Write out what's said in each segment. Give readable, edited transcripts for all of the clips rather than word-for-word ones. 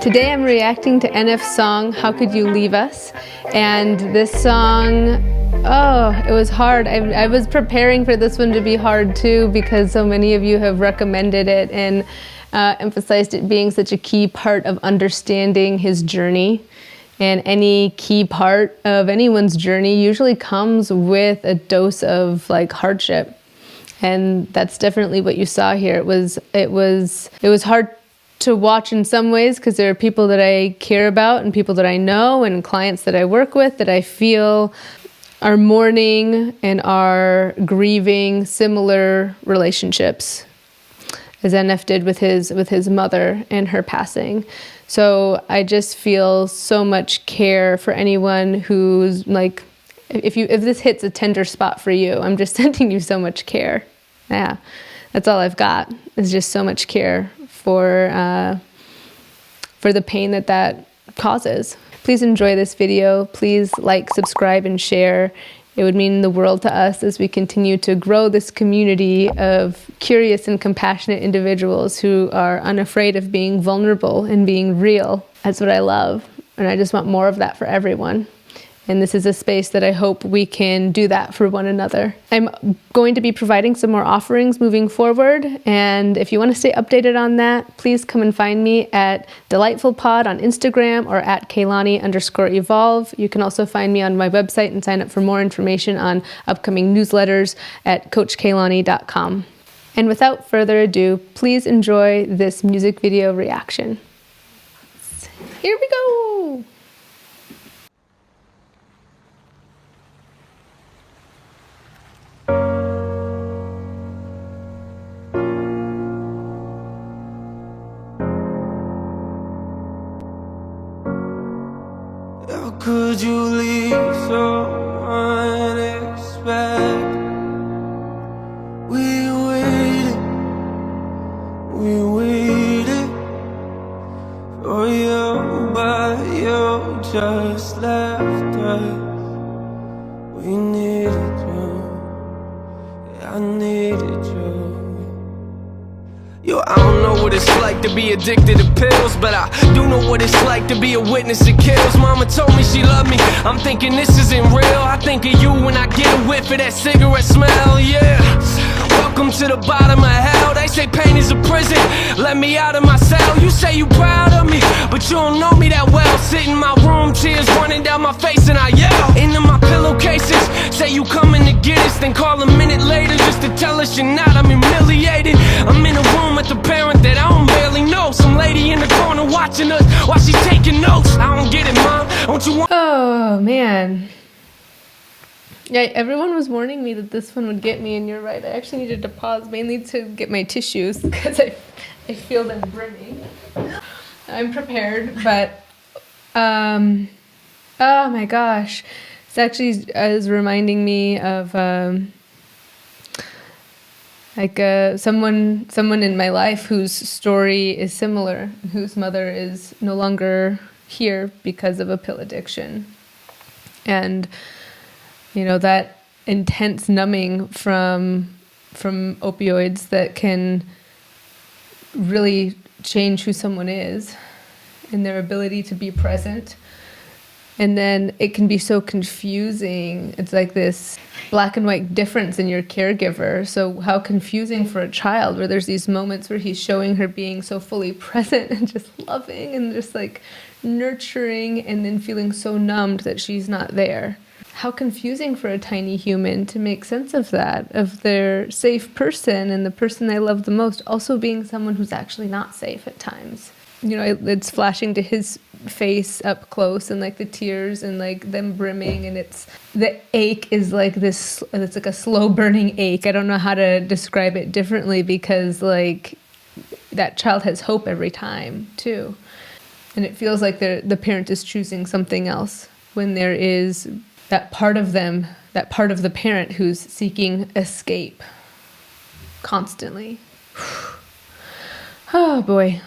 Today I'm reacting to NF's song, How Could You Leave Us? And this song, oh, it was hard. I was preparing for this one to be hard too, because so many of you have recommended it and emphasized it being such a key part of understanding his journey. And any key part of anyone's journey usually comes with a dose of like hardship. And that's definitely what you saw here. It was hard to watch in some ways because there are people that I care about and people that I know and clients that I work with that I feel are mourning and are grieving similar relationships as NF did with his mother and her passing. So I just feel so much care for anyone who's like, if this hits a tender spot for you, I'm just sending you so much care. Yeah, that's all I've got, is just so much care for the pain that causes. Please enjoy this video. Please like, subscribe, and share. It would mean the world to us as we continue to grow this community of curious and compassionate individuals who are unafraid of being vulnerable and being real. That's what I love, and I just want more of that for everyone. And this is a space that I hope we can do that for one another. I'm going to be providing some more offerings moving forward. And if you want to stay updated on that, please come and find me at DelightfulPod on Instagram or at Keilani_evolve. You can also find me on my website and sign up for more information on upcoming newsletters at CoachKeilani.com. And without further ado, please enjoy this music video reaction. Here we go. How could you leave so unexpected? We waited for you, but you just left us. We needed you, I needed you. Yo, I don't know what it's like to be addicted to pills, but I do know what it's like to be a witness to kills. Mama told me she loved me, I'm thinking this isn't real. I think of you when I get a whiff of that cigarette smell, yeah. Welcome to the bottom of hell. They say pain is a prison, let me out of my cell. You say you proud of me, but you don't know me that well. Sit in my room, tears running down my face, and I yell into my pillowcases. Say you coming to get us, then call a minute later just to tell us you're not. I'm humiliated. I'm in a room with a parent that I don't barely know. Some lady in the corner watching us while she's taking notes. I don't get it, Mom. Don't you want? Oh man. Yeah, everyone was warning me that this one would get me, and you're right. I actually needed to pause mainly to get my tissues because I feel them brimming. I'm prepared, but oh my gosh, it's actually is reminding me of someone in my life whose story is similar, whose mother is no longer here because of a pill addiction, and you know, that intense numbing from opioids that can really change who someone is and their ability to be present. And then it can be so confusing. It's like this black and white difference in your caregiver. So how confusing for a child, where there's these moments where he's showing her being so fully present and just loving and just like nurturing, and then feeling so numbed that she's not there. How confusing for a tiny human to make sense of that, of their safe person and the person they love the most also being someone who's actually not safe at times. You know, it's flashing to his face up close, and like the tears and like them brimming, and the ache is like this, it's like a slow burning ache. I don't know how to describe it differently, because like that child has hope every time too. And it feels like the parent is choosing something else when there is that part of them, that part of the parent who's seeking escape constantly. Oh boy.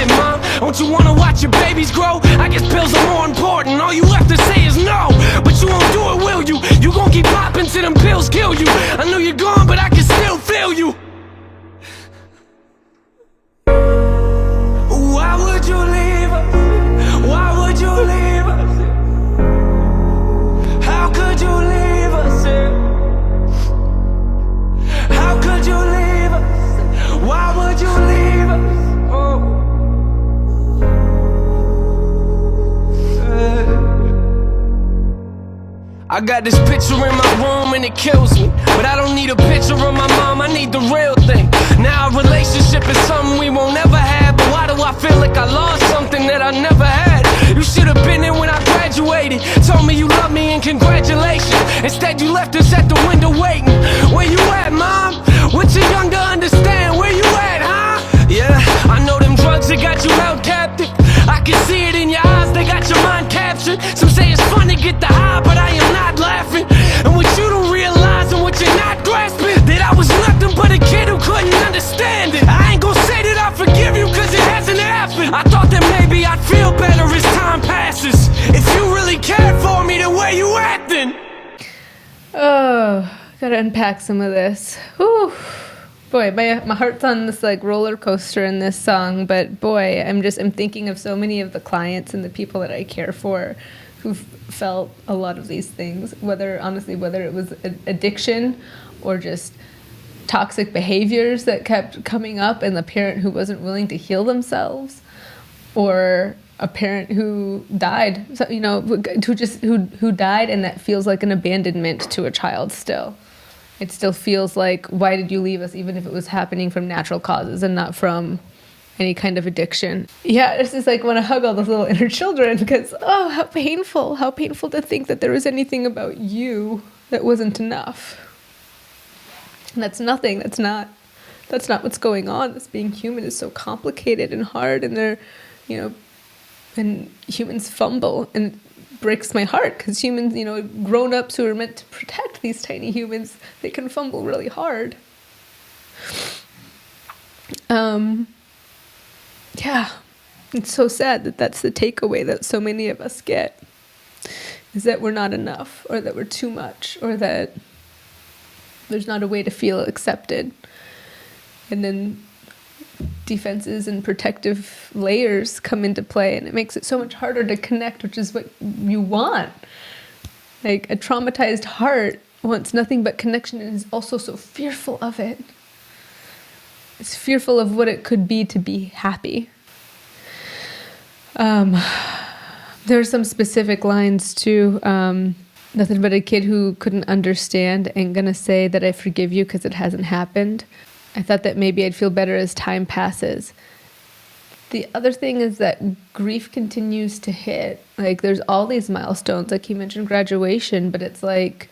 Mom, don't you wanna watch your babies grow? I guess pills are more important. All you have to say is no, but you won't do it, will you? You gon' keep popping till them pills kill you. I know you're gone, but I can still feel you. Why would you leave us? I got this picture in my room and it kills me, but I don't need a picture of my mom, I need the real thing. Now a relationship is something we won't ever have, but why do I feel like I lost something that I never had? You should have been there when I graduated, told me you love me and congratulations. Instead you left us at the window waiting. Where you at, mom? What you young to understand? Where you at, huh? Yeah, I know them drugs that got you held captive. I can see it in your eyes, they got your mind captured. Some say it's fun to get the high, but I am not laughing. And what you don't realize and what you're not grasping, that I was nothing but a kid who couldn't understand it. I ain't gonna say that I forgive you cause it hasn't happened. I thought that maybe I'd feel better as time passes. If you really cared for me, then where you at then? Oh, gotta unpack some of this. Whew. Boy, my heart's on this like roller coaster in this song, but boy, I'm thinking of so many of the clients and the people that I care for who've felt a lot of these things, whether it was addiction or just toxic behaviors that kept coming up, and the parent who wasn't willing to heal themselves, or a parent who died, so, you know, who died, and that feels like an abandonment to a child still. It still feels like, why did you leave us, even if it was happening from natural causes and not from any kind of addiction. Yeah, it's just like, want to hug all those little inner children because, oh, how painful to think that there was anything about you that wasn't enough. And that's nothing. That's not what's going on. This being human is so complicated and hard, and they're, you know, and humans fumble, and it breaks my heart because humans, you know, grown-ups who are meant to protect these tiny humans, they can fumble really hard. Yeah, it's so sad that that's the takeaway that so many of us get, is that we're not enough, or that we're too much, or that there's not a way to feel accepted. And then defenses and protective layers come into play, and it makes it so much harder to connect, which is what you want. Like, a traumatized heart wants nothing but connection and is also so fearful of it. It's fearful of what it could be to be happy. There's some specific lines too. Nothing but a kid who couldn't understand ain't gonna say that I forgive you because it hasn't happened. I thought that maybe I'd feel better as time passes. The other thing is that grief continues to hit. Like, there's all these milestones, like he mentioned graduation, but it's like,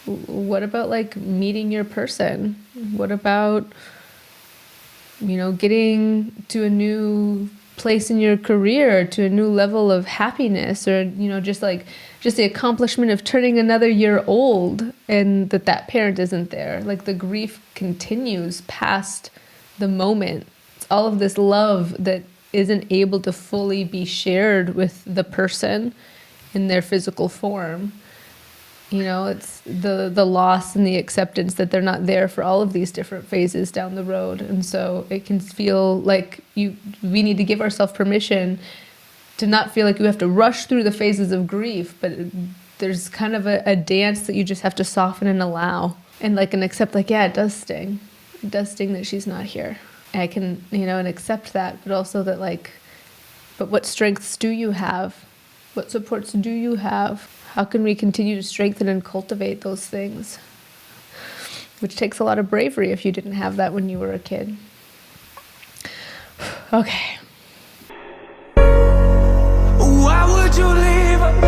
what about like meeting your person? What about, you know, getting to a new place in your career, to a new level of happiness, or, you know, just the accomplishment of turning another year old, and that parent isn't there. Like, the grief continues past the moment. It's all of this love that isn't able to fully be shared with the person in their physical form. You know, it's the loss and the acceptance that they're not there for all of these different phases down the road. And so it can feel like we need to give ourselves permission to not feel like you have to rush through the phases of grief, but there's kind of a dance that you just have to soften and allow. And like, and accept, like, yeah, it does sting. It does sting that she's not here. I can, you know, and accept that, but also that, like, but what strengths do you have? What supports do you have? How can we continue to strengthen and cultivate those things? Which takes a lot of bravery if you didn't have that when you were a kid. Okay. Why would you leave us?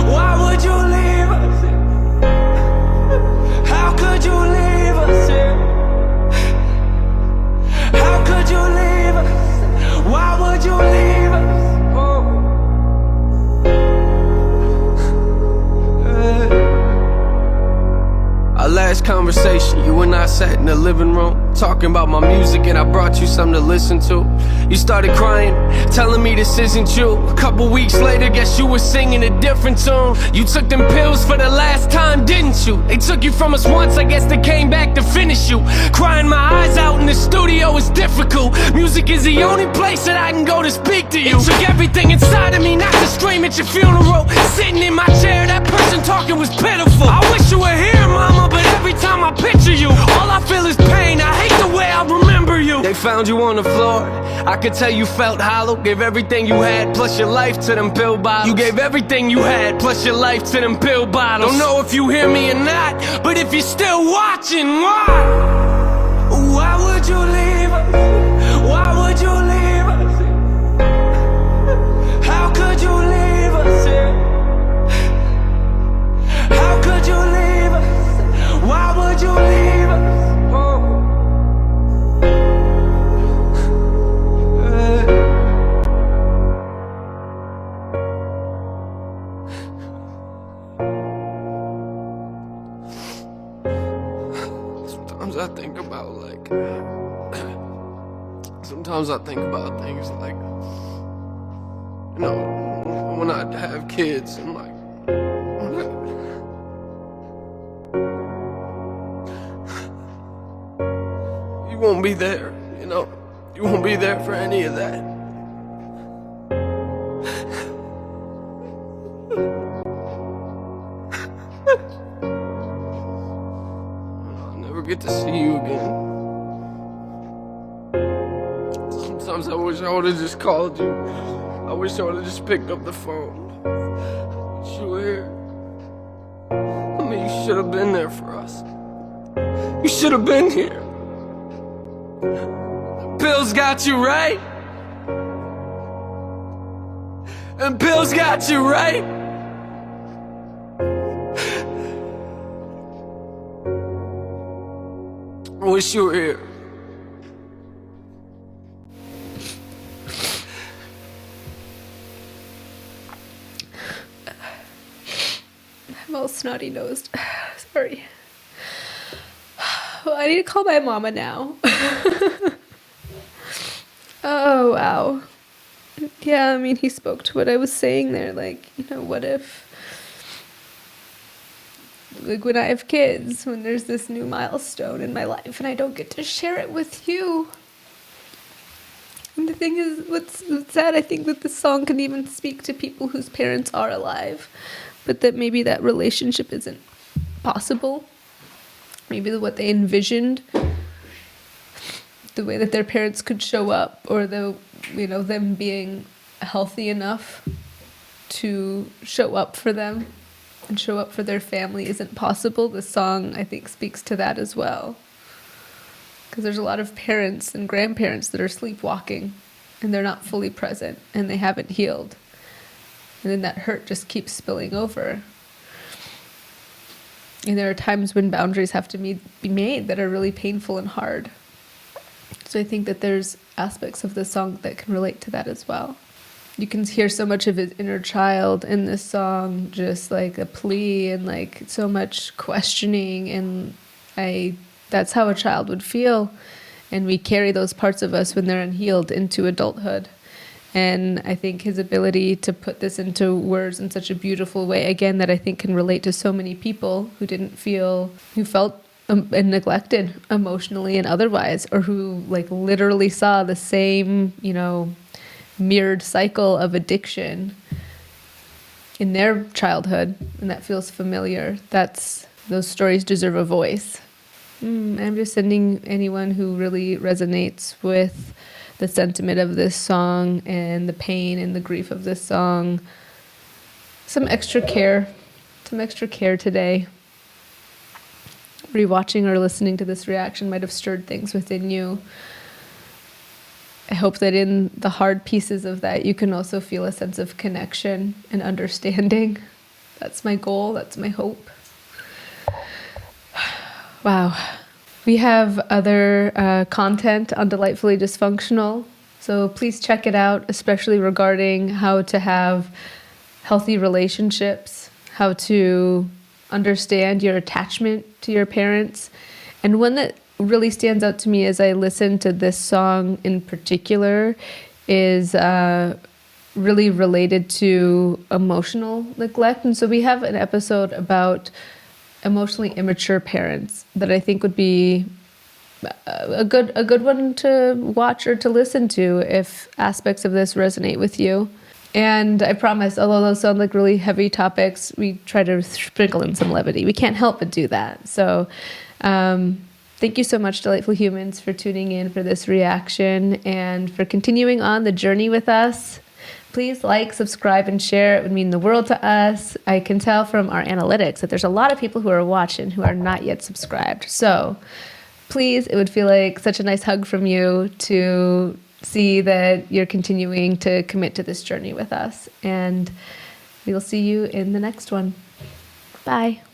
Why would you leave us? How could you leave us? How could you leave us? Why would you leave us? Our last conversation, you and I sat in the living room, talking about my music, and I brought you something to listen to. You started crying, telling me this isn't you. A couple weeks later, guess you were singing a different tune. You took them pills for the last time, didn't you? They took you from us once, I guess they came back to finish you. Crying my eyes out in the studio is difficult. Music is the only place that I can go to speak to you. It took everything inside of me not to scream at your funeral. Sitting in my chair, that person talking was pitiful. I wish you were here, mama, but every time I picture you, all I feel is pain. I hate the way I remember you. They found you on the floor, I could tell you felt hollow. Gave everything you had, plus your life to them pill bottles. You gave everything you had, plus your life to them pill bottles. Don't know if you hear me or not, but if you're still watching, why? Why would you leave us? Why would you leave us? How could you leave us here? How could you leave us? Why would you leave us? Oh. Sometimes I think about sometimes I think about things like, you know, when I have kids and like, you won't be there, you know, you won't be there for any of that. I'll never get to see you again. Sometimes I wish I would've just called you. I wish I would've just picked up the phone. But you were here. I mean, you should've been there for us. You should've been here. Pills got you right. And pills got you right. I wish you were here. I'm all snotty-nosed. Sorry. Well, I need to call my mama now. Oh, wow. Yeah, I mean, he spoke to what I was saying there. Like, you know, what if, like, when I have kids, when there's this new milestone in my life and I don't get to share it with you. And the thing is, what's sad, I think that this song can even speak to people whose parents are alive, but that maybe that relationship isn't possible. Maybe what they envisioned, the way that their parents could show up, or them being healthy enough to show up for them and show up for their family isn't possible. This song, I think, speaks to that as well. Because there's a lot of parents and grandparents that are sleepwalking and they're not fully present and they haven't healed. And then that hurt just keeps spilling over. And there are times when boundaries have to be made that are really painful and hard. So I think that there's aspects of this song that can relate to that as well. You can hear so much of his inner child in this song, just like a plea and like so much questioning. And that's how a child would feel. And we carry those parts of us when they're unhealed into adulthood. And I think his ability to put this into words in such a beautiful way, again, that I think can relate to so many people who felt neglected emotionally and otherwise, or who like literally saw the same, mirrored cycle of addiction in their childhood, and that feels familiar. Those stories deserve a voice. I'm just sending anyone who really resonates with the sentiment of this song and the pain and the grief of this song some extra care today. Rewatching or listening to this reaction might have stirred things within you. I hope that in the hard pieces of that, you can also feel a sense of connection and understanding. That's my goal. That's my hope. Wow. We have other content on Delightfully Dysfunctional, so please check it out, especially regarding how to have healthy relationships, how to understand your attachment to your parents. And one that really stands out to me as I listen to this song in particular is really related to emotional neglect. And so we have an episode about emotionally immature parents that I think would be a good one to watch or to listen to if aspects of this resonate with you. And I promise, although those sound like really heavy topics, we try to sprinkle in some levity. We can't help but do that. So thank you so much, Delightful Humans, for tuning in for this reaction and for continuing on the journey with us. Please like, subscribe, and share. It would mean the world to us. I can tell from our analytics that there's a lot of people who are watching who are not yet subscribed. So please, it would feel like such a nice hug from you to see that you're continuing to commit to this journey with us. And we will see you in the next one. Bye.